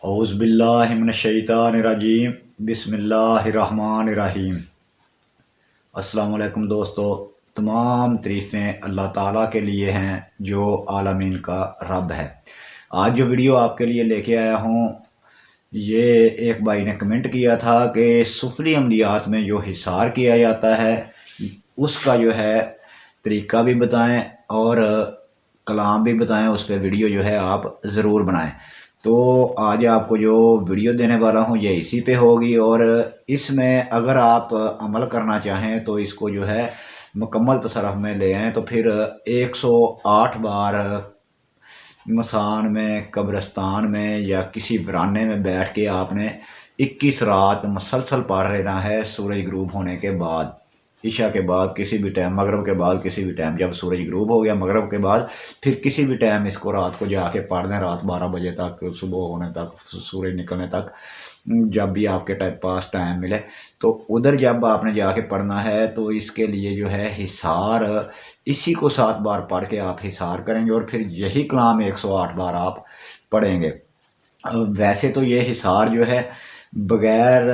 اعوذ باللہ من الشیطان الرجیم بسم اللہ الرحمن الرحیم۔ السلام علیکم دوستو، تمام تعریفیں اللہ تعالیٰ کے لیے ہیں جو عالمین کا رب ہے۔ آج جو ویڈیو آپ کے لیے لے کے آیا ہوں، یہ ایک بھائی نے کمنٹ کیا تھا کہ سفلی عملیات میں جو حصار کیا جاتا ہے اس کا جو ہے طریقہ بھی بتائیں اور کلام بھی بتائیں، اس پہ ویڈیو جو ہے آپ ضرور بنائیں۔ تو آج آپ کو جو ویڈیو دینے والا ہوں یہ اسی پہ ہوگی، اور اس میں اگر آپ عمل کرنا چاہیں تو اس کو جو ہے مکمل تصرف میں لے آئیں، تو پھر 108 بار مسان میں، قبرستان میں یا کسی ورانے میں بیٹھ کے آپ نے 21 رات مسلسل پڑھ رہنا ہے۔ سورج غروب ہونے کے بعد، عشاء کے بعد، کسی بھی ٹائم، مغرب کے بعد کسی بھی ٹائم، جب سورج غروب ہو گیا مغرب کے بعد، پھر کسی بھی ٹائم اس کو رات کو جا کے پڑھ دیں، رات 12 بجے تک، صبح ہونے تک، سورج نکلنے تک، جب بھی آپ کے پاس ٹائم ملے تو ادھر جب آپ نے جا کے پڑھنا ہے تو اس کے لیے جو ہے حصار اسی کو 7 بار پڑھ کے آپ حصار کریں گے، اور پھر یہی کلام 108 بار آپ پڑھیں گے۔ ویسے تو یہ حصار جو ہے بغیر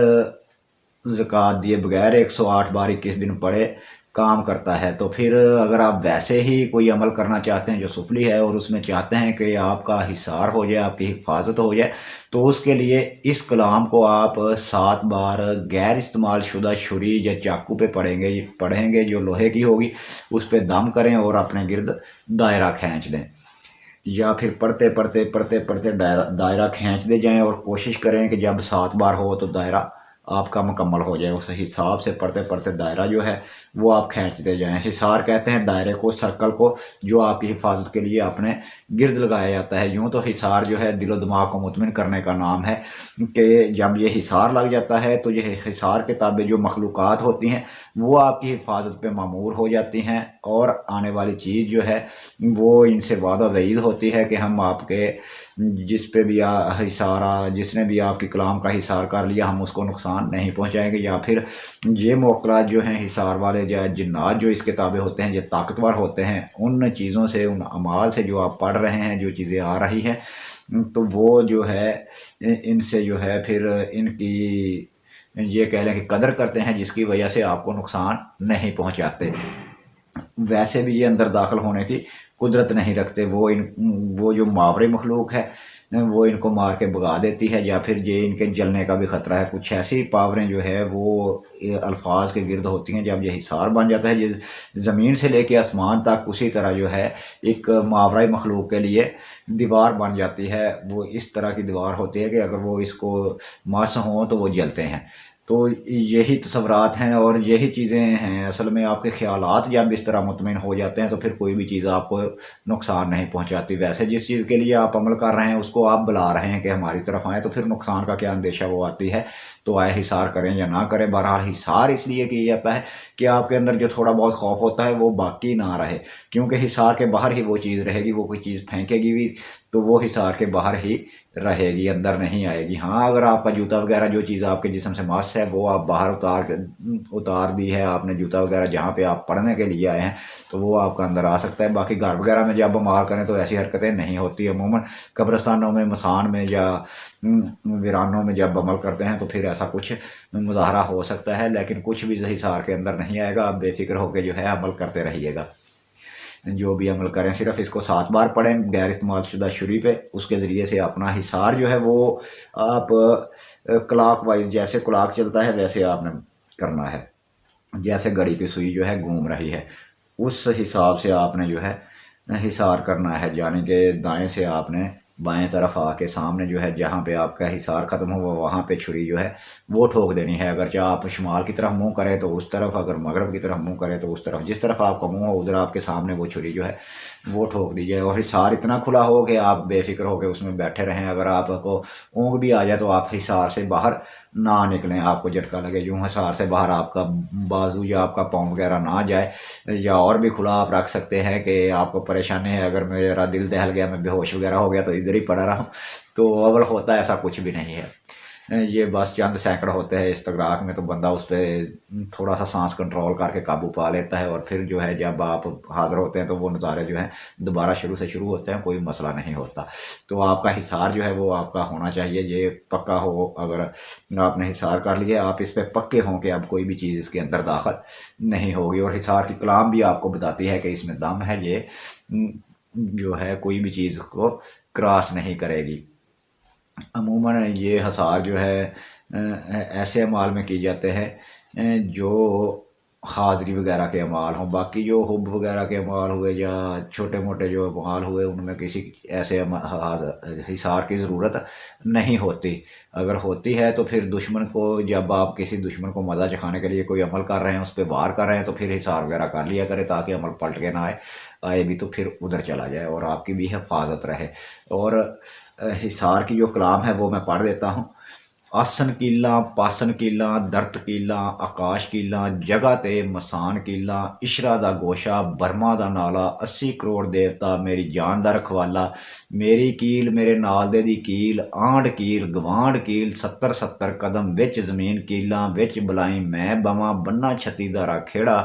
زکوٰۃ دیے، بغیر 108 بار 21 دن پڑھے کام کرتا ہے۔ تو پھر اگر آپ ویسے ہی کوئی عمل کرنا چاہتے ہیں جو سفلی ہے، اور اس میں چاہتے ہیں کہ آپ کا حصار ہو جائے، آپ کی حفاظت ہو جائے، تو اس کے لیے اس کلام کو آپ 7 بار غیر استعمال شدہ چھری یا چاقو پہ پڑھیں گے جو لوہے کی ہوگی، اس پہ دم کریں اور اپنے گرد دائرہ کھینچ لیں، یا پھر پڑھتے دائرہ کھینچ دے جائیں، اور کوشش کریں کہ جب 7 بار ہو تو دائرہ آپ کا مکمل ہو جائے۔ اس حساب سے پڑھتے دائرہ جو ہے وہ آپ کھینچتے جائیں۔ حصار کہتے ہیں دائرے کو، سرکل کو، جو آپ کی حفاظت کے لیے اپنے گرد لگایا جاتا ہے۔ یوں تو حصار جو ہے دل و دماغ کو مطمئن کرنے کا نام ہے، کہ جب یہ حصار لگ جاتا ہے تو یہ حصار کے تابع جو مخلوقات ہوتی ہیں وہ آپ کی حفاظت پہ مامور ہو جاتی ہیں، اور آنے والی چیز جو ہے وہ ان سے وعدہ وعید ہوتی ہے کہ ہم آپ کے جس پہ بھی جس نے بھی آپ کی کلام کا حصار کر لیا، ہم اس کو نقصان نہیں پہنچائیں گے۔ یا پھر یہ موکلات جو ہیں حصار والے، یا جنات جو اس کے تابع ہوتے ہیں، یہ طاقتور ہوتے ہیں، ان چیزوں سے، ان اعمال سے جو آپ پڑھ رہے ہیں، جو چیزیں آ رہی ہیں، تو وہ جو ہے ان سے جو ہے پھر ان کی یہ کہہ لیں کہ قدر کرتے ہیں، جس کی وجہ سے آپ کو نقصان نہیں پہنچاتے۔ ویسے بھی یہ اندر داخل ہونے کی قدرت نہیں رکھتے، وہ جو ماوری مخلوق ہے وہ ان کو مار کے بھگا دیتی ہے، یا پھر یہ ان کے جلنے کا بھی خطرہ ہے۔ کچھ ایسی پاوریں جو ہے وہ الفاظ کے گرد ہوتی ہیں۔ جب یہ حصار بن جاتا ہے، یہ زمین سے لے کے آسمان تک اسی طرح جو ہے ایک ماورائی مخلوق کے لیے دیوار بن جاتی ہے۔ وہ اس طرح کی دیوار ہوتی ہے کہ اگر وہ اس کو مس ہوں تو وہ جلتے ہیں۔ تو یہی تصورات ہیں اور یہی چیزیں ہیں۔ اصل میں آپ کے خیالات جب اس طرح مطمئن ہو جاتے ہیں تو پھر کوئی بھی چیز آپ کو نقصان نہیں پہنچاتی۔ ویسے جس چیز کے لیے آپ عمل کر رہے ہیں اس کو آپ بلا رہے ہیں کہ ہماری طرف آئیں، تو پھر نقصان کا کیا اندیشہ وہ آتی ہے، تو آئے حصار کریں یا نہ کریں۔ بہرحال حصار اس لیے کیا جاتا ہے کہ آپ کے اندر جو تھوڑا بہت خوف ہوتا ہے وہ باقی نہ رہے، کیونکہ حصار کے باہر ہی وہ چیز رہے گی۔ وہ کوئی چیز پھینکے گی بھی تو وہ حصار کے باہر ہی رہے گی، اندر نہیں آئے گی۔ ہاں، اگر آپ کا جوتا وغیرہ جو چیز آپ کے جسم سے مس ہے وہ آپ باہر اتار دی ہے، آپ نے جوتا وغیرہ جہاں پہ آپ پڑھنے کے لیے آئے ہیں تو وہ آپ کا اندر آ سکتا ہے۔ باقی گھر وغیرہ میں جب ہم کریں تو ایسی حرکتیں نہیں ہوتی۔ عموماً قبرستانوں میں، مسان میں یا ویرانوں میں جب عمل کرتے ہیں تو پھر ایسا کچھ مظاہرہ ہو سکتا ہے، لیکن کچھ بھی حصار کے اندر نہیں آئے گا۔ آپ بے فکر ہو کے جو ہے عمل کرتے رہیے گا۔ جو بھی عمل کریں صرف اس کو 7 بار پڑھیں غیر استعمال شدہ چھری پہ، اس کے ذریعے سے اپنا حصار جو ہے وہ آپ کلاک وائز، جیسے کلاک چلتا ہے ویسے آپ نے کرنا ہے، جیسے گھڑی کی سوئی جو ہے گھوم رہی ہے اس حساب سے آپ نے جو ہے حصار کرنا ہے۔ یعنی کہ دائیں سے آپ نے بائیں طرف آ کے سامنے جو ہے جہاں پہ آپ کا حصار ختم ہوا وہاں پہ چھری جو ہے وہ ٹھوک دینی ہے۔ اگرچہ آپ شمال کی طرف منہ کریں تو اس طرف، اگر مغرب کی طرف منہ کریں تو اس طرف، جس طرف آپ کا منہ ہو ادھر آپ کے سامنے وہ چھری جو ہے وہ ٹھوک دیجیے۔ اور حصار اتنا کھلا ہو کہ آپ بے فکر ہو کے اس میں بیٹھے رہیں۔ اگر آپ کو اونگ بھی آ جائے تو آپ حصار سے باہر نہ نکلیں، آپ کو جھٹکا لگے، یوں حصار سے باہر آپ کا بازو یا آپ کا پاؤں وغیرہ نہ جائے۔ یا اور بھی کھلا آپ رکھ سکتے ہیں کہ آپ کو پریشانی ہے، اگر میرا دل دہل گیا، میں بے ہوش وغیرہ ہو گیا تو ادھر ہی پڑا رہا ہوں، تو اول ہوتا ہے ایسا کچھ بھی نہیں ہے۔ یہ بس چند سینکڑ ہوتے ہیں استغراق میں، تو بندہ اس پہ تھوڑا سا سانس کنٹرول کر کے قابو پا لیتا ہے، اور پھر جو ہے جب آپ حاضر ہوتے ہیں تو وہ نظارے جو ہیں دوبارہ شروع سے شروع ہوتے ہیں، کوئی مسئلہ نہیں ہوتا۔ تو آپ کا حصار جو ہے وہ آپ کا ہونا چاہیے، یہ پکا ہو۔ اگر آپ نے حصار کر لیا، آپ اس پہ پکے ہوں کہ اب کوئی بھی چیز اس کے اندر داخل نہیں ہوگی، اور حصار کی کلام بھی آپ کو بتاتی ہے کہ اس میں دم ہے، یہ جو ہے کوئی بھی چیز کو کراس نہیں کرے گی۔ عموماً یہ حصار جو ہے ایسے اعمال میں کی جاتے ہیں جو حاضری وغیرہ کے اعمال ہوں، باقی جو حب وغیرہ کے اعمال ہوئے یا چھوٹے موٹے جو اعمال ہوئے ان میں کسی ایسے حصار کی ضرورت نہیں ہوتی۔ اگر ہوتی ہے تو پھر دشمن کو، جب آپ کسی دشمن کو مزہ چکھانے کے لیے کوئی عمل کر رہے ہیں، اس پہ وار کر رہے ہیں، تو پھر حصار وغیرہ کر لیا کرے تاکہ عمل پلٹ کے نہ آئے بھی تو پھر ادھر چلا جائے اور آپ کی بھی حفاظت رہے۔ اور حصار کی جو کلام ہے وہ میں پڑھ دیتا ہوں۔ آسن کیلاں پاسن کیلاں درت کیلاں آکاش کیلاں جگہ تے مسان کیلاں عشرا دا گوشہ برما دا نالا 80 کروڑ دیوتا میری جان دا رکھوالا میری کیل میرے نال دے دی کیل آنڈ کیل گوانڈ کیل 70 قدم وچ زمین کیلاں وچ بلائیں میں بواں بننا چھتی دا کھیڑا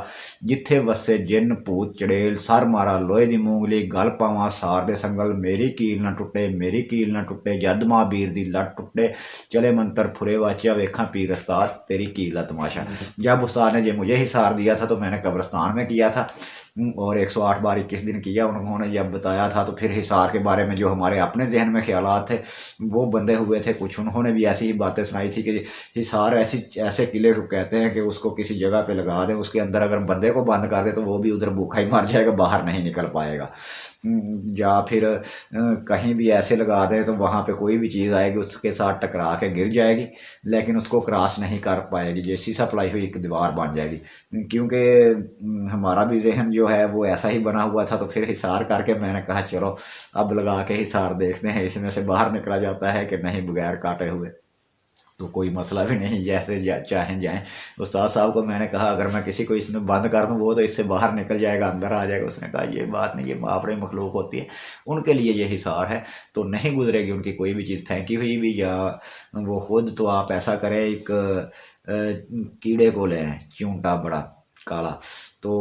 جتھے وسے جن پوت چڑیل سر مارا لوہے دی مونگلی گل پاواں سار دے سنگل میری کیل نہ ٹوٹے میری کیل نہ ٹوٹے جد ماں بیر دی لٹ ٹوٹے چلے منتر پھرے واچیا ویکھاں پیر استاد تیری کیل کا تماشا۔ جب استاد نے یہ مجھے حصار دیا تھا تو میں نے قبرستان میں کیا تھا، اور 108 بار 21 دن کیا۔ انہوں نے جب بتایا تھا تو پھر حصار کے بارے میں جو ہمارے اپنے ذہن میں خیالات تھے وہ بندے ہوئے تھے کچھ، انہوں نے بھی ایسی ہی باتیں سنائی تھی کہ حصار ایسے قلعے کو کہتے ہیں کہ اس کو کسی جگہ پہ لگا دیں، اس کے اندر اگر بندے کو بند کر دے تو وہ بھی ادھر بھوکا ہی مر جائے گا، باہر نہیں نکل پائے گا۔ یا پھر کہیں بھی ایسے لگا دیں تو وہاں پہ کوئی بھی چیز آئے گی اس کے ساتھ ٹکرا کے گر جائے گی، لیکن اس کو کراس نہیں کر پائے گی، جیسی سپلائی ہوئی ایک دیوار بن جائے گی۔ کیونکہ ہمارا بھی ذہن جو ہے وہ ایسا ہی بنا ہوا تھا، تو پھر حصار کر کے میں نے کہا چلو اب لگا کے حصار دیکھتے ہیں اس میں سے باہر نکلا جاتا ہے کہ نہیں بغیر کاٹے ہوئے، تو کوئی مسئلہ بھی نہیں، جیسے چاہیں جائیں۔ استاد صاحب کو میں نے کہا اگر میں کسی کو اس میں بند کر دوں وہ تو اس سے باہر نکل جائے گا، اندر آ جائے گا۔ اس نے کہا یہ بات نہیں، یہ مافرے مخلوق ہوتی ہے، ان کے لیے یہ حصار ہے، تو نہیں گزرے گی ان کی کوئی بھی چیز پھینکی ہوئی بھی یا وہ خود۔ تو آپ ایسا کریں، ایک کیڑے کو لیں، چونٹا بڑا کالا، تو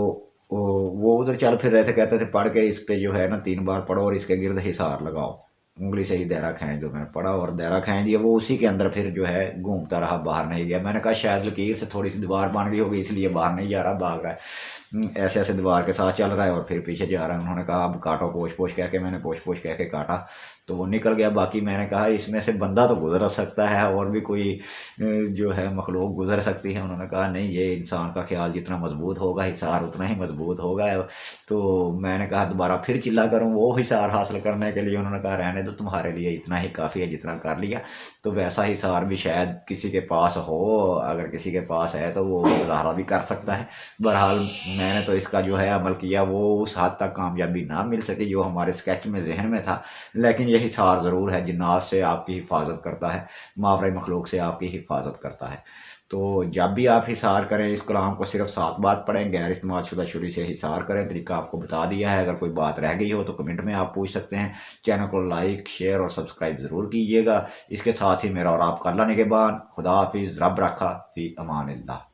وہ ادھر چل پھر رہے تھے، کہتے تھے پڑھ کے اس پہ جو ہے نا 3 بار پڑھو اور اس کے گرد حصار لگاؤ، انگلی سے ہی دائرہ کھینچ دو۔ میں نے پڑھا اور دائرہ کھینچ دیا، وہ اسی کے اندر پھر جو ہے گھومتا رہا، باہر نہیں گیا۔ میں نے کہا شاید لکیر سے تھوڑی سی دیوار بن گئی ہوگی اس لیے باہر نہیں جا رہا، بھاگ رہا ہے، ایسے ایسے دیوار کے ساتھ چل رہا ہے اور پھر پیچھے جا رہا ہے۔ انہوں نے کہا اب کاٹو پوچھ پوچھ کہہ کے، میں نے پوچھ پوچھ کہہ کے کاٹا تو وہ نکل گیا۔ باقی میں نے کہا اس میں سے بندہ تو گزر سکتا ہے اور بھی کوئی جو ہے مخلوق گزر سکتی ہے۔ انہوں نے کہا نہیں، یہ انسان کا خیال جتنا مضبوط ہوگا حصار اتنا ہی مضبوط ہوگا۔ تو میں نے کہا دوبارہ پھر چلا کروں وہ حصار حاصل کرنے کے لیے؟ انہوں نے کہا رہنے دو، تمہارے لیے اتنا ہی کافی ہے جتنا کر لیا۔ تو ویسا حصار بھی شاید کسی کے پاس ہو، اگر کسی کے پاس ہے تو وہ مظاہرہ بھی کر سکتا ہے۔ بہرحال میں نے تو اس کا جو ہے عمل کیا، وہ اس حد تک کامیابی نہ مل سکی جو ہمارے اسکیچ میں ذہن میں تھا، لیکن یہ حصار ضرور ہے، جنات سے آپ کی حفاظت کرتا ہے، ماورائی مخلوق سے آپ کی حفاظت کرتا ہے۔ تو جب بھی آپ حصار کریں اس کلام کو صرف 7 بار پڑھیں، غیر استعمال شدہ چھری سے حصار کریں۔ طریقہ آپ کو بتا دیا ہے، اگر کوئی بات رہ گئی ہو تو کمنٹ میں آپ پوچھ سکتے ہیں۔ چینل کو لائک شیئر اور سبسکرائب ضرور کیجیے گا۔ اس کے ساتھ ہی میرا اور آپ کا اللہ نگہبان، خدا حافظ، رب رکھا، فی امان اللہ۔